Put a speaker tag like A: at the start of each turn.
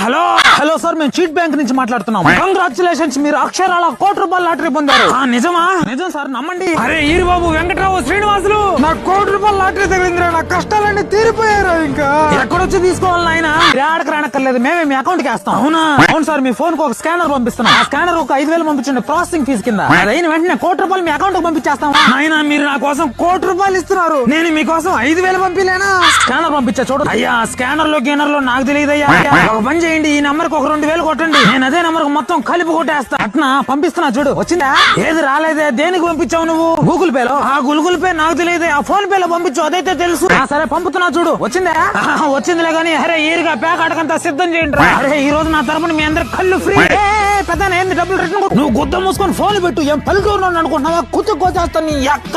A: Hello hello sir, మేము cheat bank నుంచి మాట్లాడుతున్నాం. కంగ్రాచులేషన్స్, మీరు అక్షరాల ₹1,00,00,000 లాటరీ పొందారు. నిజమా? నిజం సార్, నమ్మండి. అరే ఈరిబాబు, వెంకట్రావు, శ్రీనివాసులు, నాకు ₹1,00,00,000 లాటరీ తగిలిందిరా. నా కష్టాలన్నీ తీరిపోయారు. ఇంకా ఎక్కడొచ్చి తీసుకోవాలి నాయన? ఆడకు రానక్కర్లేదు, మేమే మీ అకౌంట్ కి వేస్తాం. అవునా? అవును సార్, మీ ఫోన్ కు ఒక స్కానర్ పంపిస్తున్నాం. ఆ స్కానర్ ఒక 5,000 పంపించండి ప్రాసెసింగ్ ఫీజు కింద. అదైన వెంటనే ₹1,00,00,000 మీ అకౌంట్ కు పంపించేస్తాం. నాయన, మీరు నా కోసం ₹1,00,00,000 ఇస్తున్నారు, నేను మీకోసం 5,000 పంపిలేనా? స్కానర్ పంపించా చూడు. అయ్యా, స్కానర్ లో గేనర్ లో నాకు తెలియదయ్యా. ఒక పని చేయండి, ఈ నంబర్ కు ఒక 2,000 కొట్టండి, నేను అదే నంబర్ కు మొత్తం కలిపి కొట్టేస్తా. అట్నా పంపిస్తున్నా చూడు. వచ్చిందా? ఏది రాలేదే? దేనికి పంపించావు నువ్వు? గూగుల్ పే లో? ఆ గూగుల్ పే నాకు తెలియదే, ఆ ఫోన్ పే లో పంపించు, అదైతే తెలుసు. సరే పంపుతున్నా చూడు. వచ్చిందా? వచ్చిందిలే గానీ, అరే ఈరుగా ప్యాక్ అడకంతా సిద్ధం చేయండి. అరే ఈ రోజు నా తరపున మీ అందరు కళ్ళు ఫ్రీ. పెద్ద ఏంది డబ్బులు రిటర్న్? నువ్వు గుద్ద మూసుకొని ఫోన్ పెట్టు. ఏం పలుకున్నాను అనుకుంటున్నావా? కుచ్చు కోచేస్తాను నీ అక్క.